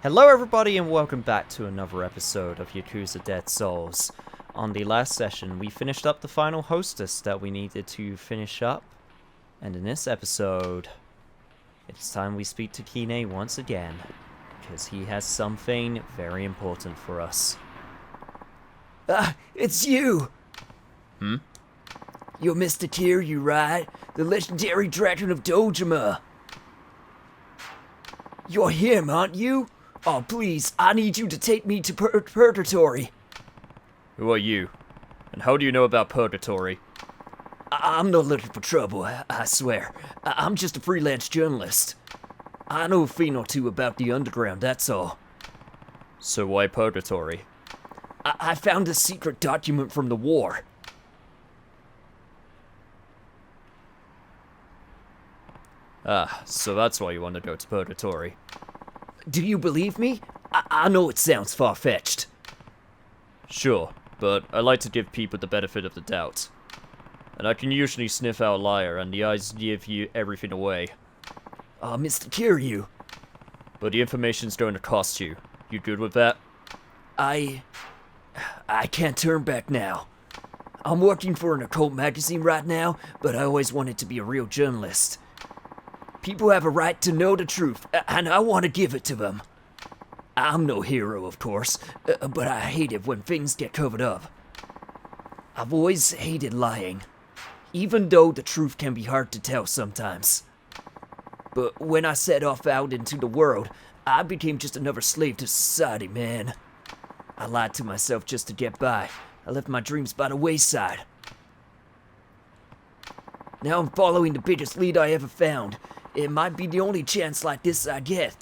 Hello everybody and welcome back to another episode of Yakuza Dead Souls. On the last session, we finished up the final hostess that we needed to finish up. And in this episode, it's time we speak to Kine once again, because he has something very important for us. It's you! Hmm? You're Mr. Kiryu, right? The legendary dragon of Dojima. You're him, aren't you? Oh, please, I need you to take me to Purgatory. Who are you? And how do you know about Purgatory? I'm not looking for trouble, I swear. I'm just a freelance journalist. I know a thing or two about the underground, that's all. So why Purgatory? I found a secret document from the war. So that's why you want to go to Purgatory. Do you believe me? I know it sounds far-fetched. Sure, but I like to give people the benefit of the doubt. And I can usually sniff out a liar, and the eyes give you everything away. Mr. Kiryu. But the information's going to cost you. You good with that? I can't turn back now. I'm working for an occult magazine right now, but I always wanted to be a real journalist. People have a right to know the truth, and I want to give it to them. I'm no hero, of course, but I hate it when things get covered up. I've always hated lying, even though the truth can be hard to tell sometimes. But when I set off out into the world, I became just another slave to society, man. I lied to myself just to get by. I left my dreams by the wayside. Now I'm following the biggest lead I ever found. It might be the only chance like this I get.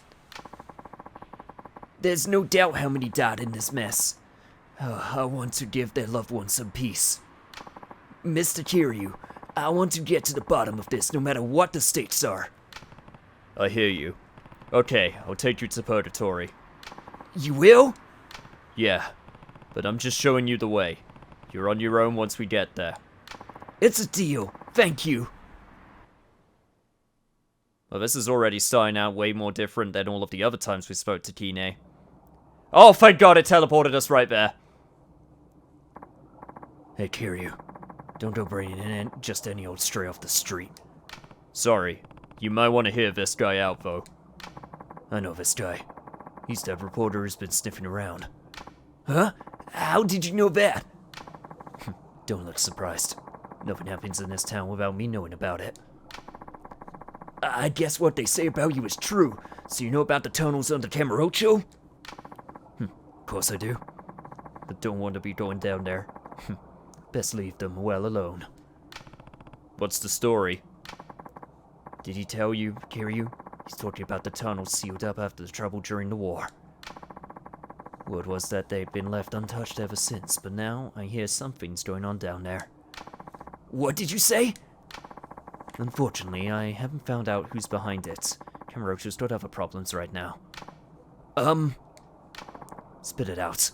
There's no doubt how many died in this mess. I want to give their loved ones some peace. Mr. Kiryu, I want to get to the bottom of this no matter what the stakes are. I hear you. Okay, I'll take you to Purgatory. You will? Yeah, but I'm just showing you the way. You're on your own once we get there. It's a deal. Thank you. Well, this is already starting out way more different than all of the other times we spoke to Kine. Oh, thank God it teleported us right there. Hey, Kiryu. Don't go bringing in just any old stray off the street. Sorry, you might want to hear this guy out, though. I know this guy. He's that reporter who's been sniffing around. Huh? How did you know that? Don't look surprised. Nothing happens in this town without me knowing about it. I guess what they say about you is true. So you know about the tunnels under Kamurocho? Of course I do. But don't want to be going down there. Best leave them well alone. What's the story? Did he tell you, Kiryu? He's talking about the tunnels sealed up after the trouble during the war. Word was that they'd been left untouched ever since, but now I hear something's going on down there. What did you say? Unfortunately, I haven't found out who's behind it. Kamurocho's got other problems right now. Spit it out.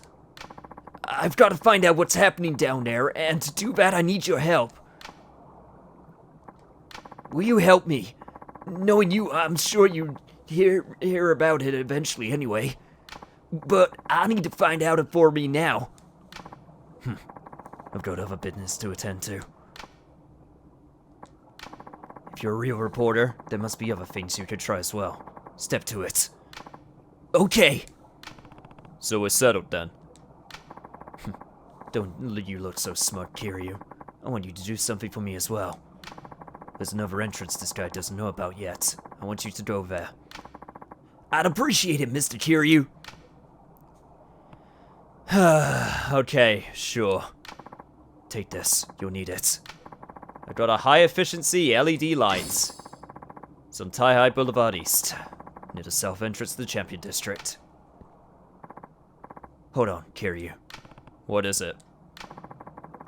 I've got to find out what's happening down there, and to do that I need your help. Will you help me? Knowing you, I'm sure you'd hear about it eventually anyway. But I need to find out it for me now. I've got other business to attend to. If you're a real reporter, there must be other things you could try as well. Step to it. Okay. So we're settled then. Don't you look so smart, Kiryu. I want you to do something for me as well. There's another entrance this guy doesn't know about yet. I want you to go there. I'd appreciate it, Mr. Kiryu. Okay, sure. Take this. You'll need it. I got a high-efficiency LED lights. It's on Tai-Hai Boulevard East, near the south entrance to the Champion District. Hold on, Kiryu. What is it?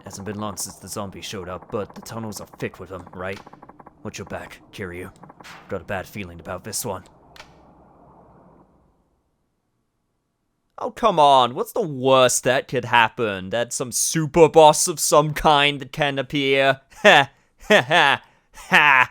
Hasn't been long since the zombies showed up, but the tunnels are thick with them, right? Watch your back, Kiryu. Got a bad feeling about this one. Oh, come on. What's the worst that could happen? That some super boss of some kind that can appear? Ha, ha, ha,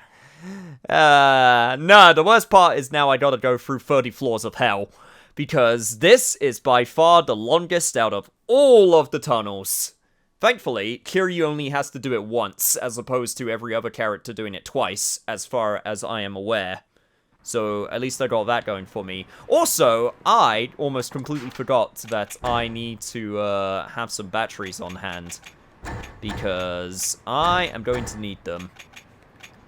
ha. No, the worst part is now I gotta go through 30 floors of hell. because this is by far the longest out of all of the tunnels. Thankfully, Kiryu only has to do it once, as opposed to every other character doing it twice, as far as I am aware. So, at least I got that going for me. Also, I almost completely forgot that I need to have some batteries on hand, because I am going to need them.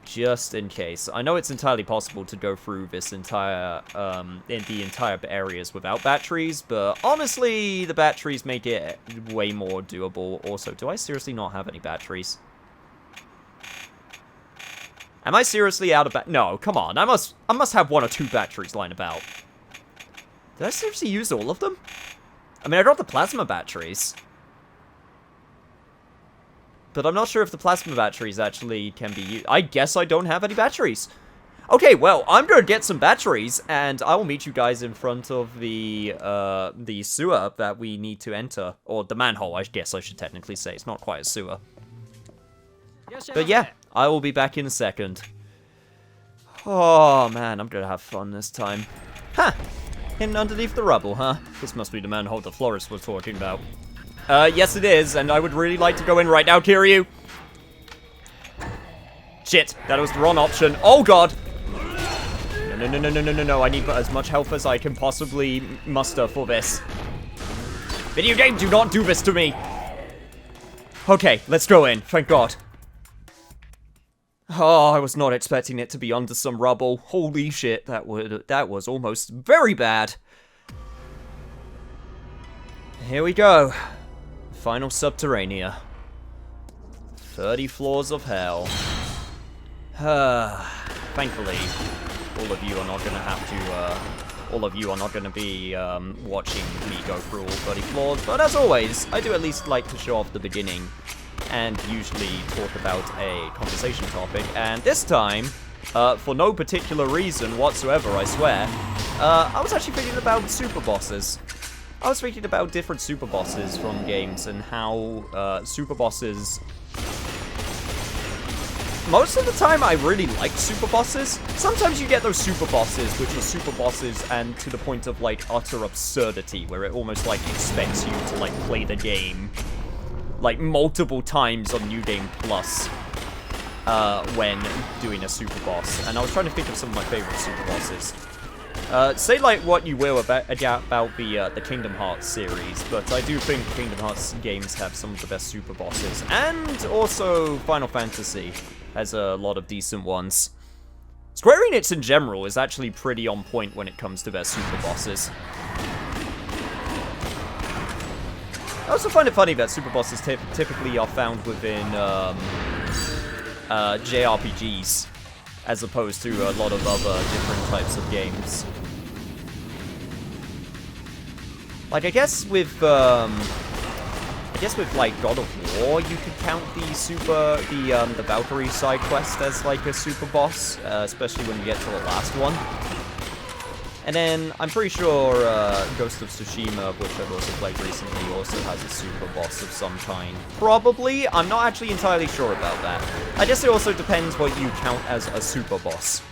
Just in case. I know it's entirely possible to go through this entire, in the entire areas without batteries, but honestly, the batteries make it way more doable. Also, do I seriously not have any batteries? Am I seriously out of No, come on. I must have 1 or 2 batteries lying about. Did I seriously use all of them? I mean, I got the plasma batteries. But I'm not sure if the plasma batteries actually can be used. I guess I don't have any batteries. Okay, well, I'm gonna get some batteries, and I will meet you guys in front of the sewer that we need to enter. Or the manhole, I guess I should technically say. It's not quite a sewer. But yeah, I will be back in a second. Oh, man, I'm gonna have fun this time. Huh. Hidden underneath the rubble, huh? This must be the manhole the florist was talking about. Yes it is, and I would really like to go in right now, Kiryu. Shit, that was the wrong option. Oh god! No, I need as much health as I can possibly muster for this. Video game, do not do this to me! Okay, let's go in, thank god. Oh, I was not expecting it to be under some rubble. Holy shit, that was almost very bad. Here we go. Final Subterranea. 30 floors of hell. Thankfully, all of you are not gonna have to, all of you are not gonna be, watching me go through all 30 floors, but as always, I do at least like to show off the beginning, and usually talk about a conversation topic, and this time, for no particular reason whatsoever, I swear, I was actually thinking about super bosses. I was thinking about different super bosses from games and how super bosses... Most of the time, I really like super bosses. Sometimes you get those super bosses, which are super bosses and to the point of, like, utter absurdity, where it almost, like, expects you to, like, play the game, like, multiple times on New Game Plus when doing a super boss. And I was trying to think of some of my favorite super bosses. Say like what you will about the Kingdom Hearts series, but I do think Kingdom Hearts games have some of the best super bosses, and also Final Fantasy has a lot of decent ones. Square Enix in general is actually pretty on point when it comes to their super bosses. I also find it funny that super bosses typically are found within JRPGs, as opposed to a lot of other different types of games. Like, I guess with like God of War, you could count the Valkyrie side quest as like a super boss, especially when you get to the last one. And then I'm pretty sure Ghost of Tsushima, which I've also played recently, also has a super boss of some kind. Probably. I'm not actually entirely sure about that. I guess it also depends what you count as a super boss.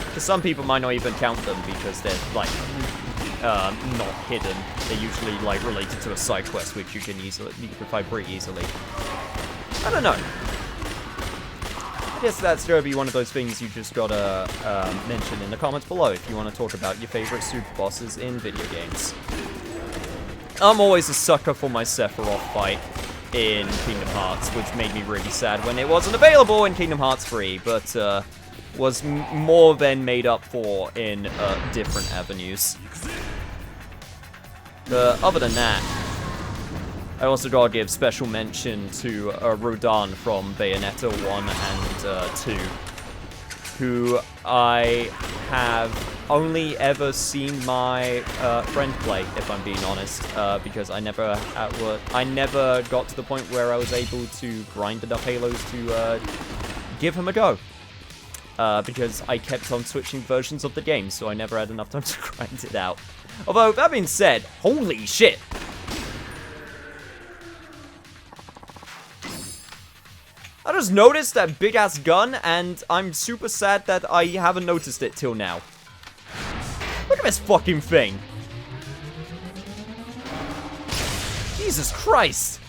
Because some people might not even count them because they're, like, not hidden. They're usually, like, related to a side quest, which you can find pretty easily. I don't know. I guess that's going to be one of those things you just gotta mention in the comments below if you want to talk about your favorite super bosses in video games. I'm always a sucker for my Sephiroth fight in Kingdom Hearts, which made me really sad when it wasn't available in Kingdom Hearts 3, but was more than made up for in different avenues. Other than that, I also gotta give special mention to Rodan from Bayonetta 1 and 2, who I have only ever seen my friend play, if I'm being honest, because I never got to the point where I was able to grind enough Halos to give him a go. Because I kept on switching versions of the game, so I never had enough time to grind it out. Although, that being said, holy shit! I just noticed that big-ass gun, and I'm super sad that I haven't noticed it till now. Look at this fucking thing. Jesus Christ.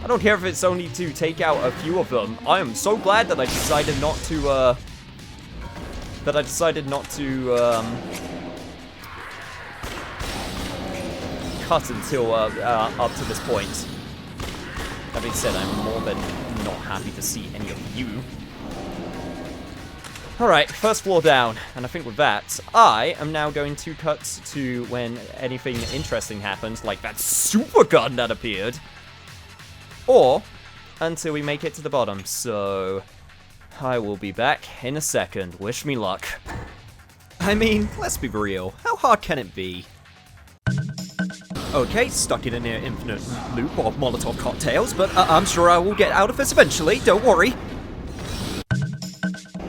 I don't care if it's only to take out a few of them. I am so glad that I decided not to, cut until, up to this point. That being said, I'm more than not happy to see any of you. Alright, first floor down, and I think with that, I am now going to cut to when anything interesting happens, like that super gun that appeared, or until we make it to the bottom, so I will be back in a second. Wish me luck. I mean, let's be real, how hard can it be? Okay, stuck in a near infinite loop of Molotov cocktails, but I'm sure I will get out of this eventually, don't worry.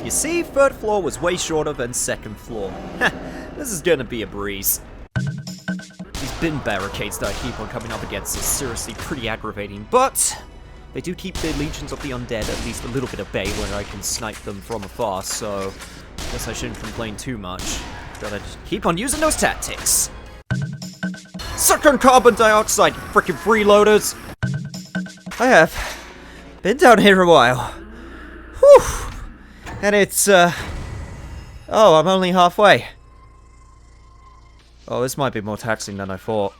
You see, third floor was way shorter than second floor. This is gonna be a breeze. These bin barricades that I keep on coming up against are seriously pretty aggravating, but they do keep the legions of the undead at least a little bit at bay when I can snipe them from afar, so I guess I shouldn't complain too much. Gotta just keep on using those tactics. Suck on carbon dioxide, you frickin' freeloaders! I have been down here a while. Whew! And it's, oh, I'm only halfway. Oh, this might be more taxing than I thought.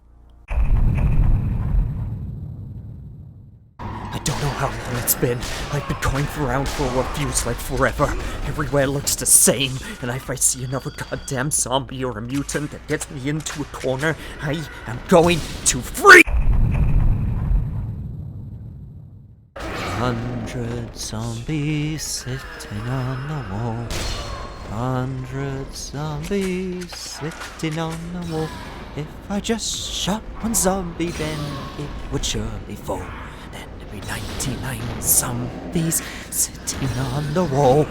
I don't know how long it's been. I've been going around for what feels like forever. Everywhere looks the same, and if I see another goddamn zombie or a mutant that gets me into a corner, I am going to freak! 100 zombies sitting on the wall. 100 zombies sitting on the wall. If I just shot one zombie, then it would surely fall. Then there'd be 99 zombies sitting on the wall.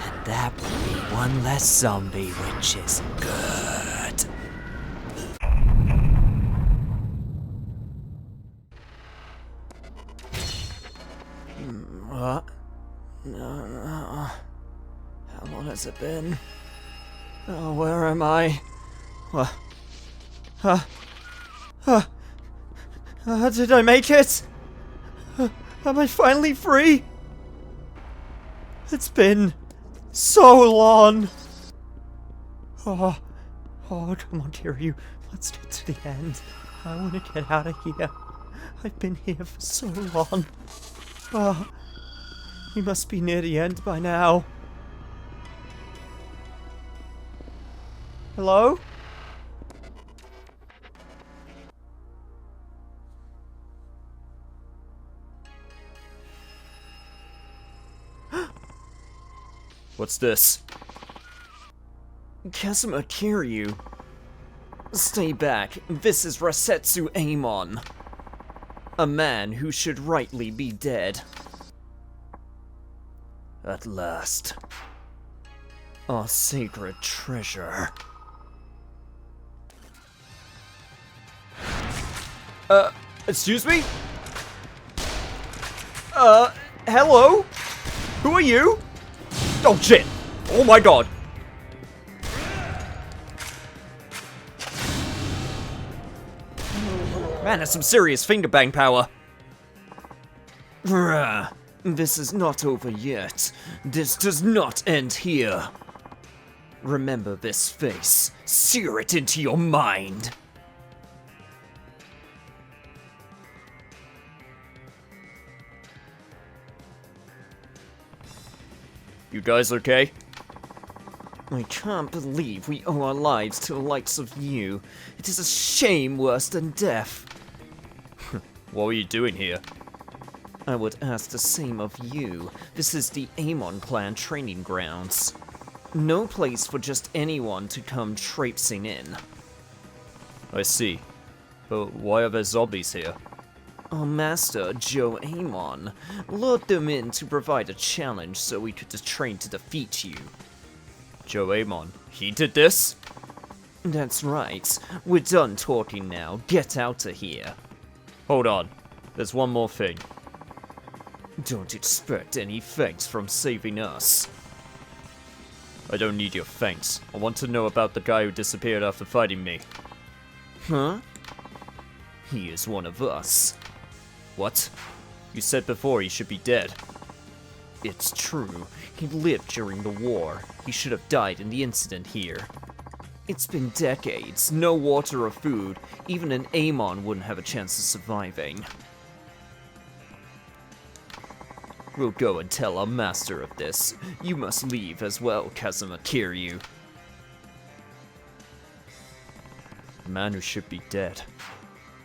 And that would be one less zombie, which is good. What? No. How long has it been? Oh, where am I? What? Did I make it? Am I finally free? It's been so long. Oh, come on, Kiryu. Let's get to the end. I want to get out of here. I've been here for so long. Oh, we must be near the end by now. Hello? What's this? Kazuma Kiryu. Stay back. This is Rasetsu Amon. A man who should rightly be dead. At last. Our sacred treasure. Excuse me? Hello? Who are you? Oh shit! Oh my god! Man, that's some serious finger bang power. Bruh, this is not over yet. This does not end here. Remember this face. Sear it into your mind. You guys okay? I can't believe we owe our lives to the likes of you. It is a shame worse than death. What were you doing here? I would ask the same of you. This is the Amon clan training grounds. No place for just anyone to come traipsing in. I see. But why are there zombies here? Our master, Joe Amon, lured them in to provide a challenge so we could train to defeat you. Joe Amon, he did this? That's right. We're done talking now. Get out of here. Hold on. there's one more thing. Don't expect any thanks from saving us. I don't need your thanks. I want to know about the guy who disappeared after fighting me. Huh? He is one of us. What? You said before he should be dead. It's true. He lived during the war. He should have died in the incident here. It's been decades. No water or food. Even an Amon wouldn't have a chance of surviving. We'll go and tell our master of this. You must leave as well, Kazuma Kiryu. The man who should be dead.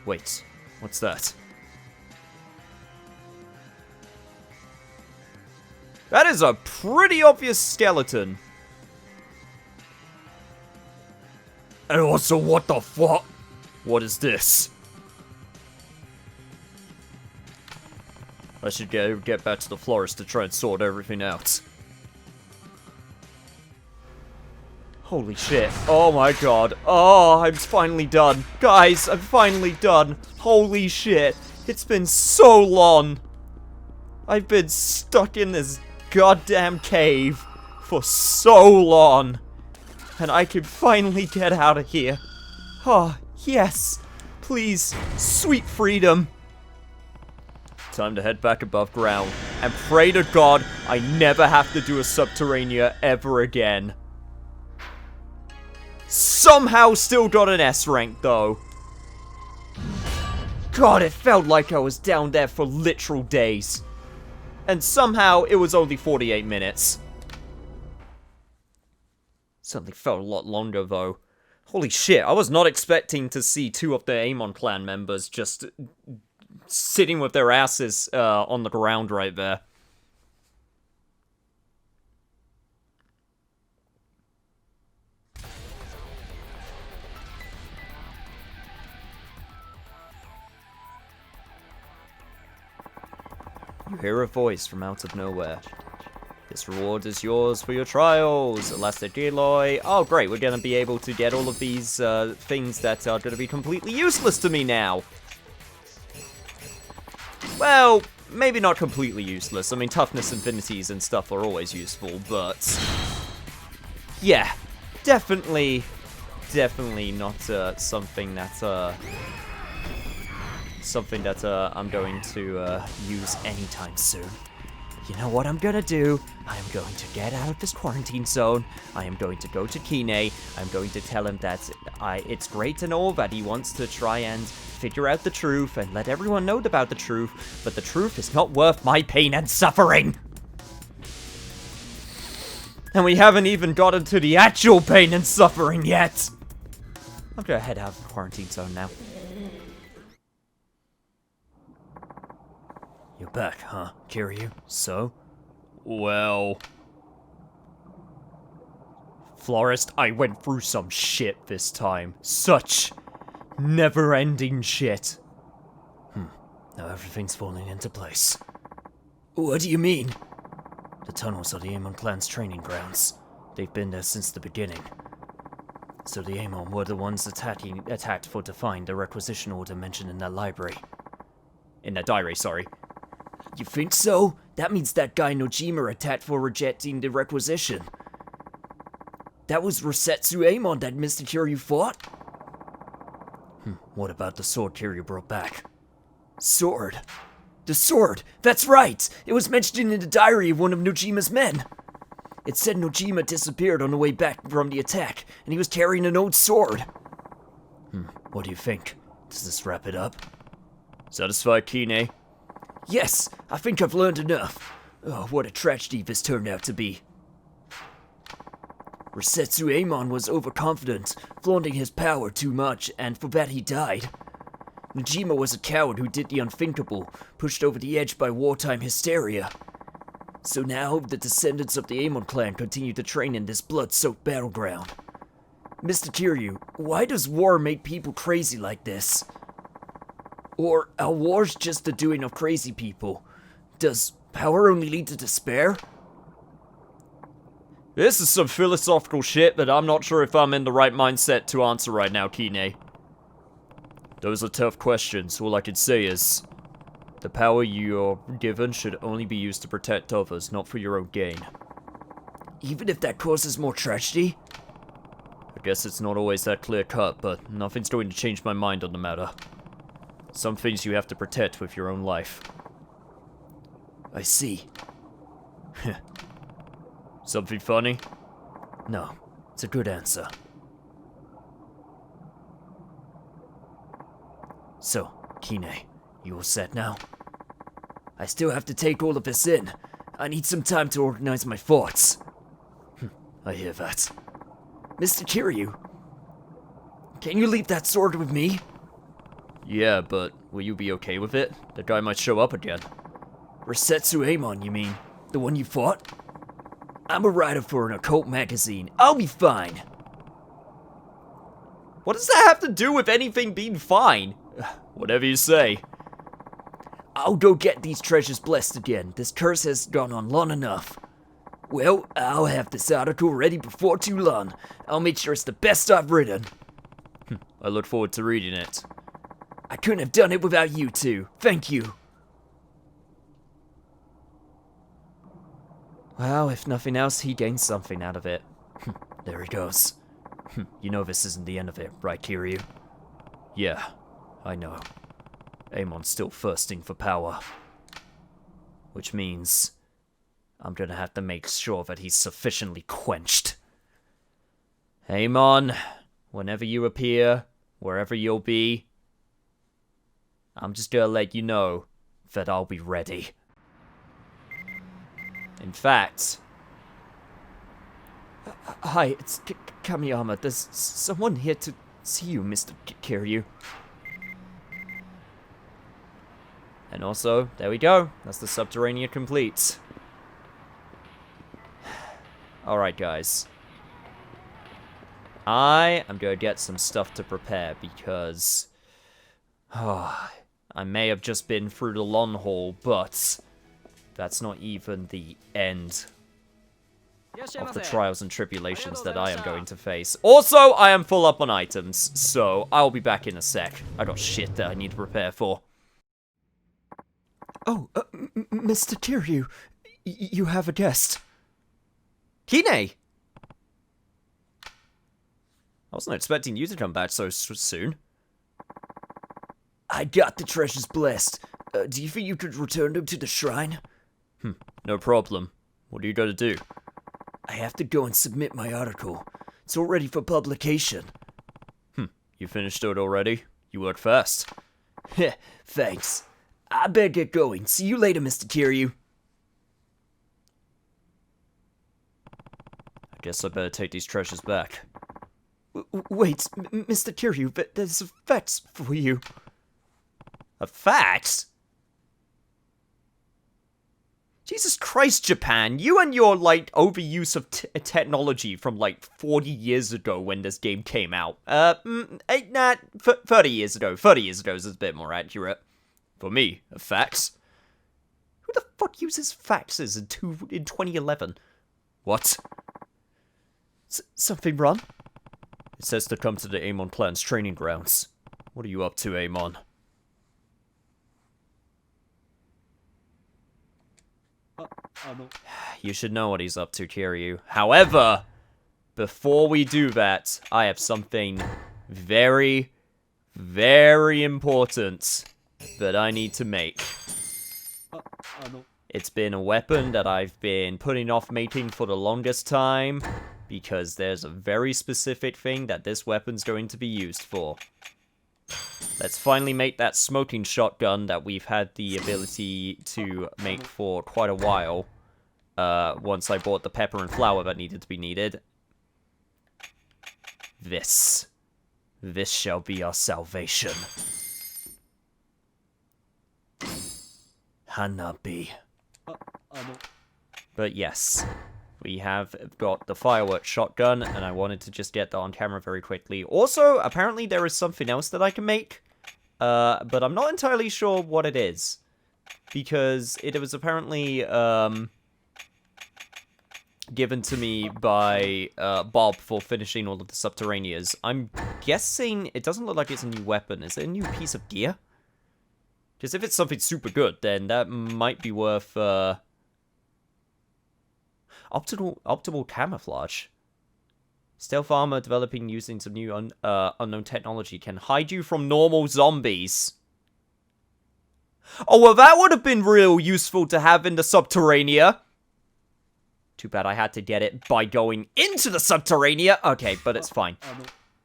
Wait, what's that? That is a pretty obvious skeleton. And also, what the fuck? What is this? I should get back to the florist to try and sort everything out. Holy shit. Oh my god. Oh, I'm finally done. Guys, I'm finally done. Holy shit. It's been so long. I've been stuck in this goddamn cave for so long. And I can finally get out of here. Oh, yes. Please. Sweet freedom. Time to head back above ground and pray to God I never have to do a Subterranea ever again. Somehow still got an S rank though. God, it felt like I was down there for literal days. And somehow it was only 48 minutes. Suddenly felt a lot longer though. Holy shit, I was not expecting to see two of the Amon clan members just sitting with their asses on the ground right there. You hear a voice from out of nowhere. This reward is yours for your trials. Elastic Eloy. Oh, great. We're going to be able to get all of these things that are going to be completely useless to me now. Well, maybe not completely useless. I mean, toughness infinities and stuff are always useful, but yeah, definitely not something that I'm going to use anytime soon. You know what I'm gonna do? I am going to get out of this quarantine zone. I am going to go to Kine. I'm going to tell him that it's great to know that he wants to try and figure out the truth and let everyone know about the truth, but the truth is not worth my pain and suffering. And we haven't even gotten to the actual pain and suffering yet. I'm gonna head out of the quarantine zone now. You're back, huh, Kiryu? So? Well... Florist, I went through some shit this time. Such never-ending shit. Now everything's falling into place. What do you mean? The tunnels are the Amon clan's training grounds. They've been there since the beginning. So the Amon were the ones attacked for defying the requisition order mentioned in that library. In that diary, sorry. You think so? That means that guy Nojima attacked for rejecting the requisition. That was Rasetsu Amon that Mr. Kiryu fought? What about the sword Kiryu brought back? Sword. The sword! That's right! It was mentioned in the diary of one of Nojima's men. It said Nojima disappeared on the way back from the attack, and he was carrying an old sword. What do you think? Does this wrap it up? Satisfied, Kine? Yes, I think I've learned enough. Oh, what a tragedy this turned out to be. Rasetsu Amon was overconfident, flaunting his power too much, and for that he died. Nojima was a coward who did the unthinkable, pushed over the edge by wartime hysteria. So now, the descendants of the Amon clan continue to train in this blood-soaked battleground. Mr. Kiryu, why does war make people crazy like this? Or are wars just the doing of crazy people? Does power only lead to despair? This is some philosophical shit that I'm not sure if I'm in the right mindset to answer right now, Kine. Those are tough questions. All I can say is, The power you're given should only be used to protect others, not for your own gain. Even if that causes more tragedy? I guess it's not always that clear-cut, but nothing's going to change my mind on the matter. Some things you have to protect with your own life. I see. Something funny? No, it's a good answer. So, Kine, you all set now? I still have to take all of this in. I need some time to organize my thoughts. I hear that. Mr. Kiryu, can you leave that sword with me? Yeah, but will you be okay with it? The guy might show up again. Rasetsu Amon, you mean? The one you fought? I'm a writer for an occult magazine. I'll be fine. What does that have to do with anything being fine? Whatever you say. I'll go get these treasures blessed again. This curse has gone on long enough. Well, I'll have this article ready before too long. I'll make sure it's the best I've written. I look forward to reading it. I couldn't have done it without you two. Thank you. Well, if nothing else, he gains something out of it. There he goes. You know this isn't the end of it, right, Kiryu? Yeah, I know. Amon's still thirsting for power. Which means I'm gonna have to make sure that he's sufficiently quenched. Amon, whenever you appear, wherever you'll be, I'm just gonna let you know that I'll be ready. In fact... Hi, it's Kamiyama. There's someone here to see you, Mr. Kiryu. And also, there we go. That's the subterranean complete. Alright, guys. I am going to get some stuff to prepare because... I may have just been through the long haul, but that's not even the end of the trials and tribulations that I am going to face. Also, I am full up on items, so I'll be back in a sec. I got shit that I need to prepare for. Oh, Mr. Kiryu, you have a guest. Kine! I wasn't expecting you to come back so soon. I got the treasures blessed. Do you think you could return them to the shrine? No problem. What are you gonna do? I have to go and submit my article. It's all ready for publication. You finished it already? You worked fast. Heh, thanks. I better get going. See you later, Mr. Kiryu. I guess I better take these treasures back. Wait, Mr. Kiryu, there's a fax for you. A fax? Jesus Christ, Japan, you and your, overuse of technology from, 40 years ago when this game came out. 30 years ago. 30 years ago is a bit more accurate. For me, a fax? Who the fuck uses faxes in 2011? What? Something wrong? It says to come to the Amon clan's training grounds. What are you up to, Amon? You should know what he's up to, Kiryu. However, before we do that, I have something very, very important that I need to make. It's been a weapon that I've been putting off making for the longest time, because there's a very specific thing that this weapon's going to be used for. Let's finally make that smoking shotgun that we've had the ability to make for quite a while. Once I bought the pepper and flour that needed to be needed. This shall be our salvation. Hanabi. But yes, we have got the fireworks shotgun, and I wanted to just get that on camera very quickly. Also, apparently there is something else that I can make, but I'm not entirely sure what it is, because it was apparently given to me by Bob for finishing all of the subterraneans. I'm guessing it doesn't look like it's a new weapon. Is it a new piece of gear? Because if it's something super good, then that might be worth, optimal camouflage. Stealth armor developing using some new unknown technology can hide you from normal zombies. Oh, well, that would have been real useful to have in the Subterranea. Too bad I had to get it by going into the Subterranea. Okay, but it's fine.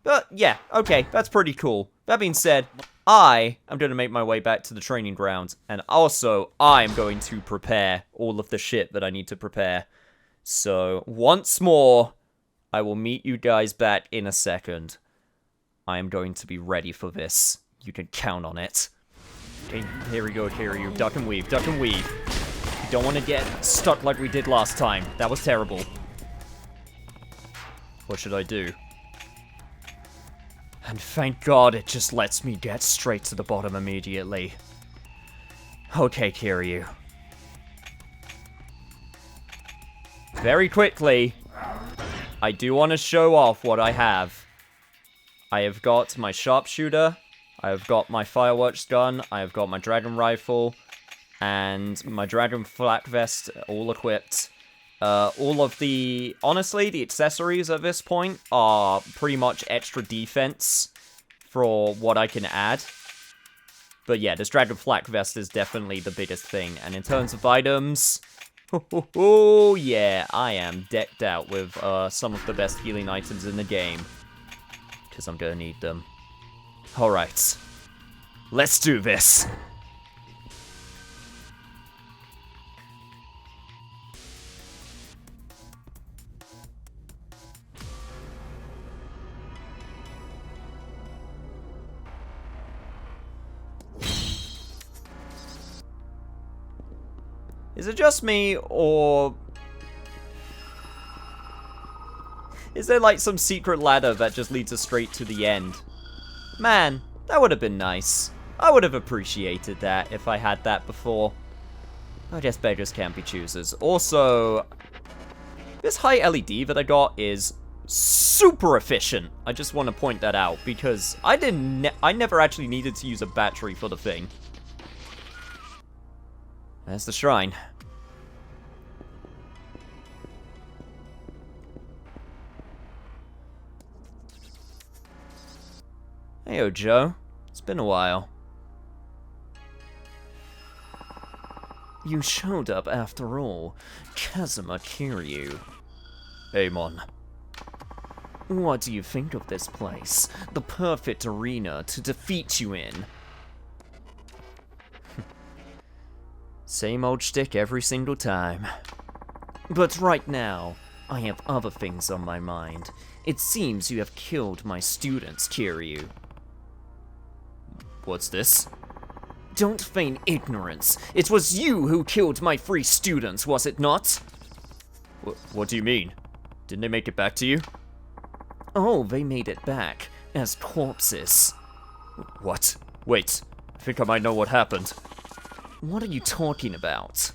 But, yeah, okay, that's pretty cool. That being said, I am going to make my way back to the training grounds. And also, I'm going to prepare all of the shit that I need to prepare. So, once more, I will meet you guys back in a second. I am going to be ready for this. You can count on it. Okay, here we go, Kiryu. Duck and weave, duck and weave. You don't want to get stuck like we did last time. That was terrible. What should I do? And thank God it just lets me get straight to the bottom immediately. Okay, Kiryu. Very quickly, I do want to show off what I have. I have got my sharpshooter, I have got my fireworks gun, I have got my dragon rifle, and my dragon flak vest all equipped. All of the... Honestly, the accessories at this point are pretty much extra defense for what I can add. But yeah, this dragon flak vest is definitely the biggest thing. And in terms of items... Oh yeah, I am decked out with some of the best healing items in the game. Because I'm gonna need them. Alright. Let's do this! Is it just me, or... is there like some secret ladder that just leads us straight to the end? Man, that would have been nice. I would have appreciated that if I had that before. I guess beggars can't be choosers. Also, this high LED that I got is super efficient. I just want to point that out, because I never actually needed to use a battery for the thing. There's the shrine. Heyo, Joe. It's been a while. You showed up after all. Kazuma Kiryu. Amon. What do you think of this place? The perfect arena to defeat you in. Same old shtick every single time. But right now, I have other things on my mind. It seems you have killed my students, Kiryu. What's this? Don't feign ignorance. It was you who killed my free students, was it not? What do you mean? Didn't they make it back to you? Oh, they made it back, as corpses. What? Wait, I think I might know what happened. What are you talking about?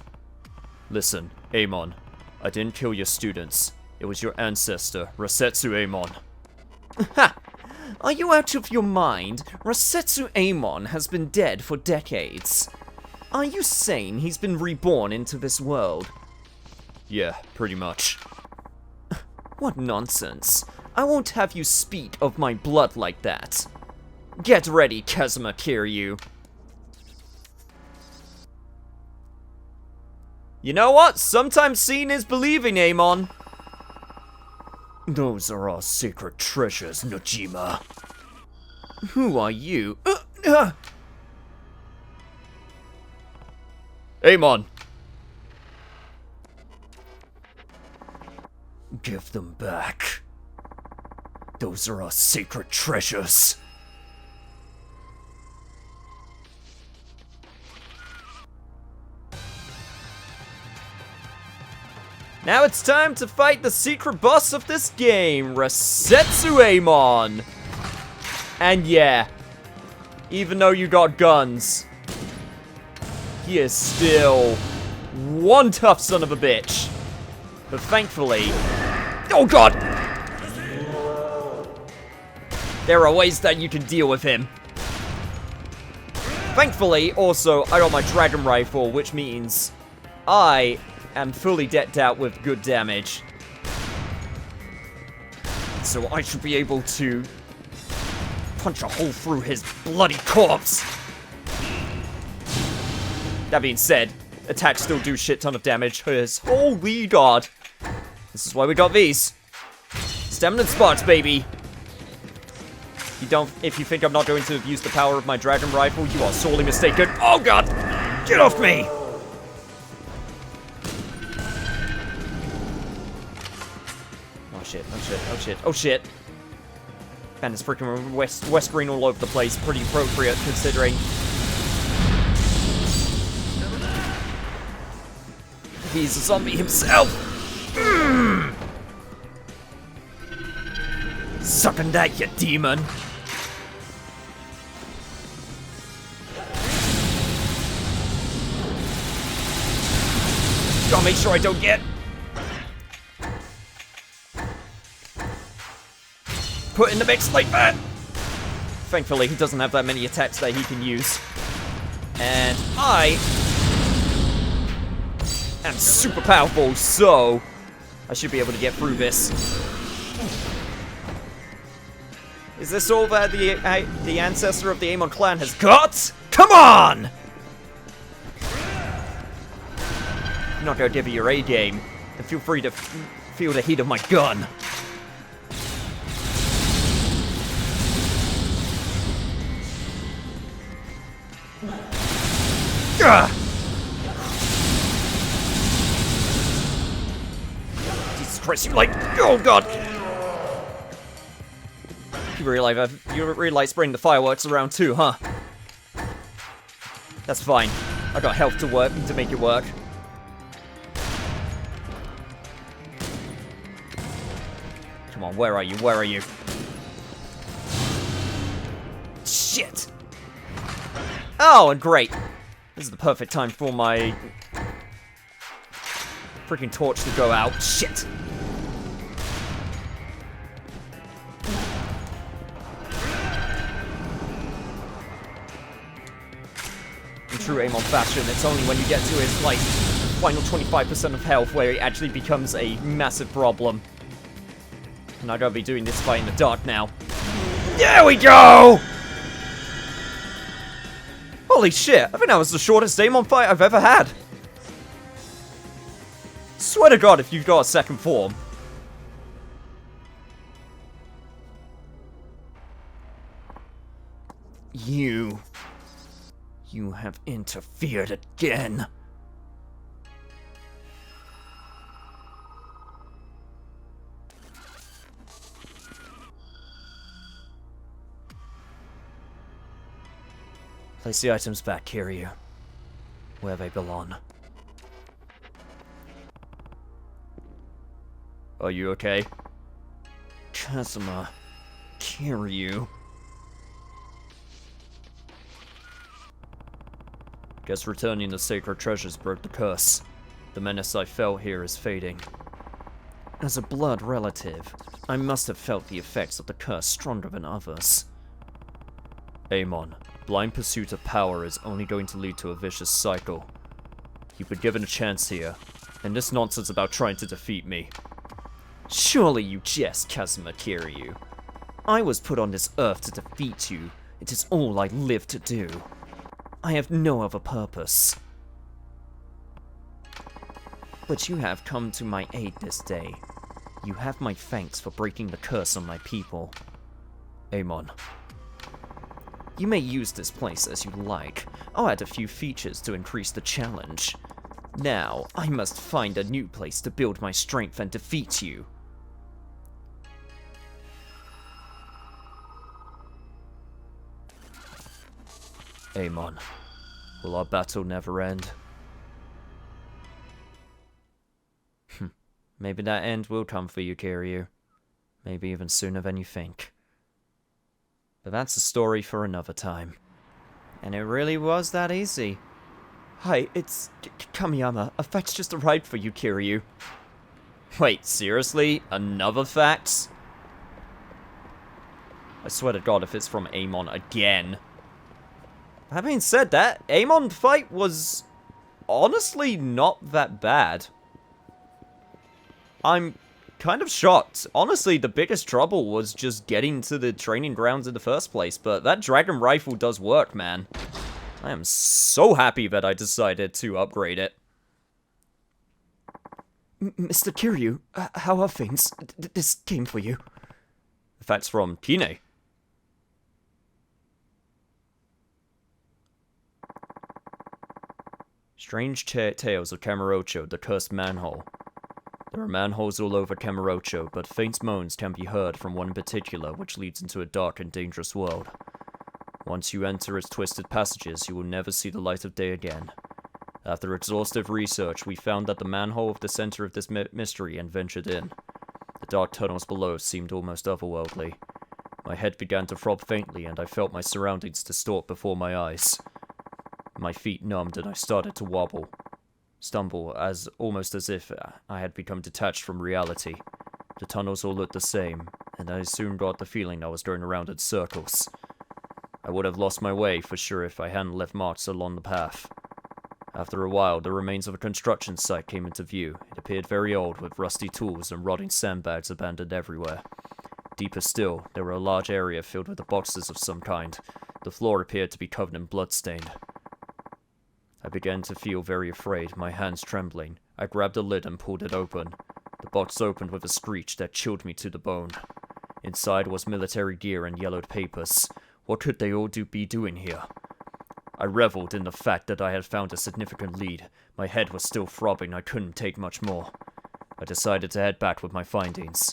Listen, Amon, I didn't kill your students. It was your ancestor, Rasetsu Amon. Ha! Are you out of your mind? Rasetsu Amon has been dead for decades. Are you saying he's been reborn into this world? Yeah, pretty much. What nonsense. I won't have you speak of my blood like that. Get ready, Kazuma Kiryu. You know what? Sometimes seeing is believing, Amon. Those are our sacred treasures, Nojima. Who are you? Amon! Give them back. Those are our sacred treasures. Now it's time to fight the secret boss of this game, Rasetsu Amon. And yeah, even though you got guns, he is still one tough son of a bitch. But thankfully, oh god! There are ways that you can deal with him. Thankfully, also, I got my dragon rifle, which means I am fully decked out with good damage. So I should be able to punch a hole through his bloody corpse. That being said, attacks still do shit ton of damage. Holy god. This is why we got these. Stamina sparks, baby. If you think I'm not going to use the power of my dragon rifle, you are sorely mistaken. Oh god! Get off me! Oh shit, oh shit, oh shit, oh shit. Man, it's freaking whispering all over the place. Pretty appropriate, considering. He's a zombie himself! Suck on that, you demon! Gotta make sure I don't get put in the mix like that. Thankfully, he doesn't have that many attacks that he can use. And I am super powerful, so I should be able to get through this. Is this all that the ancestor of the Amon clan has got? Come on! I'm not gonna give you your A game, then feel free to feel the heat of my gun. Ugh! Jesus Christ, you oh god! You realize spraying the fireworks around too, huh? That's fine. I got health to make it work. Come on, where are you? Where are you? Shit! Oh, and great. This is the perfect time for my freaking torch to go out. Shit! In true Amon fashion, it's only when you get to his, like, final 25% of health where it actually becomes a massive problem. And I gotta be doing this fight in the dark now. There we go! Holy shit, I think that was the shortest Amon fight I've ever had. Swear to god if you've got a second form. You have interfered again. Place the items back, Kiryu, where they belong. Are you okay? Kazuma, Kiryu. Guess returning the sacred treasures broke the curse. The menace I felt here is fading. As a blood relative, I must have felt the effects of the curse stronger than others. Amon, blind pursuit of power is only going to lead to a vicious cycle. You've been given a chance here, and this nonsense about trying to defeat me. Surely you jest, Kazuma Kiryu. I was put on this earth to defeat you. It is all I live to do. I have no other purpose. But you have come to my aid this day. You have my thanks for breaking the curse on my people. Amon. You may use this place as you like. I'll add a few features to increase the challenge. Now, I must find a new place to build my strength and defeat you. Amon, will our battle never end? Maybe that end will come for you, Kiryu. Maybe even sooner than you think. But that's a story for another time. And it really was that easy. Hi, it's Kamiyama. A fact's just arrived for you, Kiryu. Wait, seriously? Another fax? I swear to god if it's from Amon again. That being said, that Amon fight was honestly not that bad. I'm kind of shocked. Honestly, the biggest trouble was just getting to the training grounds in the first place, but that dragon rifle does work, man. I am so happy that I decided to upgrade it. Mr. Kiryu, how are things? This came for you. That's from Kine. Strange tales of Kamurocho, the cursed manhole. There are manholes all over Kamurocho, but faint moans can be heard from one in particular, which leads into a dark and dangerous world. Once you enter its twisted passages, you will never see the light of day again. After exhaustive research, we found that the manhole of the center of this mystery and ventured in. The dark tunnels below seemed almost otherworldly. My head began to throb faintly, and I felt my surroundings distort before my eyes. My feet numbed, and I started to stumble, almost as if I had become detached from reality. The tunnels all looked the same, and I soon got the feeling I was going around in circles. I would have lost my way for sure if I hadn't left marks along the path. After a while, the remains of a construction site came into view. It appeared very old, with rusty tools and rotting sandbags abandoned everywhere. Deeper still, there were a large area filled with boxes of some kind. The floor appeared to be covered in bloodstained. I began to feel very afraid, my hands trembling. I grabbed the lid and pulled it open. The box opened with a screech that chilled me to the bone. Inside was military gear and yellowed papers. What could they all be doing here? I reveled in the fact that I had found a significant lead. My head was still throbbing, I couldn't take much more. I decided to head back with my findings.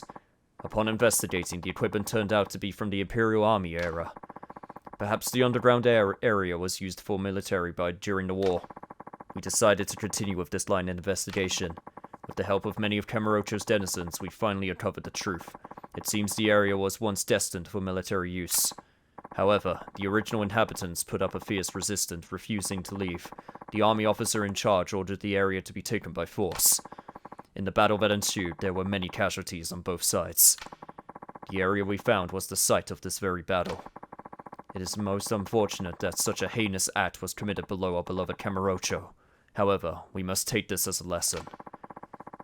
Upon investigating, the equipment turned out to be from the Imperial Army era. Perhaps the underground area was used for military during the war. We decided to continue with this line of investigation. With the help of many of Kamurocho's denizens, we finally uncovered the truth. It seems the area was once destined for military use. However, the original inhabitants put up a fierce resistance, refusing to leave. The army officer in charge ordered the area to be taken by force. In the battle that ensued, there were many casualties on both sides. The area we found was the site of this very battle. It is most unfortunate that such a heinous act was committed below our beloved Kamurocho. However, we must take this as a lesson.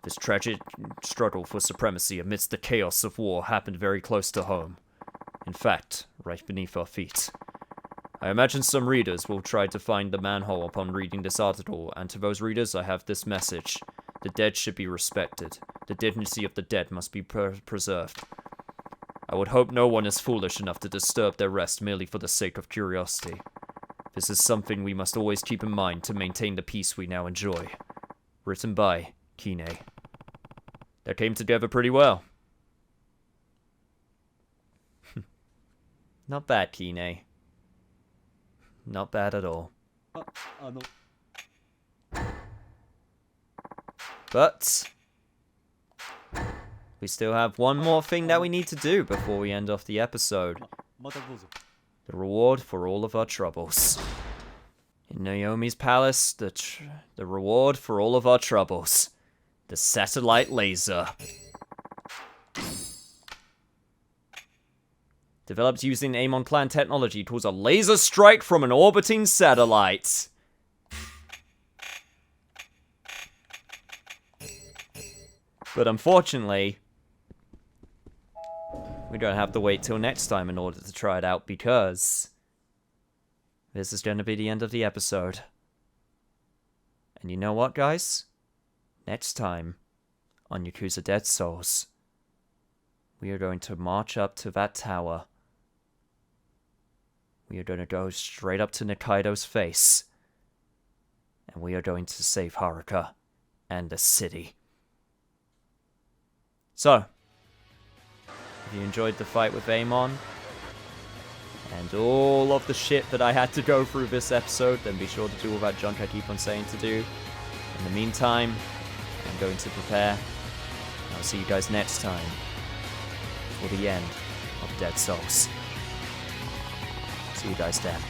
This tragic struggle for supremacy amidst the chaos of war happened very close to home. In fact, right beneath our feet. I imagine some readers will try to find the manhole upon reading this article, and to those readers I have this message. The dead should be respected. The dignity of the dead must be preserved. I would hope no one is foolish enough to disturb their rest merely for the sake of curiosity. This is something we must always keep in mind to maintain the peace we now enjoy. Written by Kine. That came together pretty well. Not bad, Kine. Not bad at all. But we still have one more thing that we need to do before we end off the episode. The reward for all of our troubles. In Naomi's palace, the reward for all of our troubles. The satellite laser. Developed using Amon clan technology, it was a laser strike from an orbiting satellite. But unfortunately, we're going to have to wait till next time in order to try it out, because this is going to be the end of the episode. And you know what, guys? Next time on Yakuza Dead Souls, we are going to march up to that tower. We are going to go straight up to Nikaido's face. And we are going to save Haruka and the city. So, if you enjoyed the fight with Amon, and all of the shit that I had to go through this episode, then be sure to do all that junk I keep on saying to do. In the meantime, I'm going to prepare. I'll see you guys next time for the end of Dead Souls. See you guys then.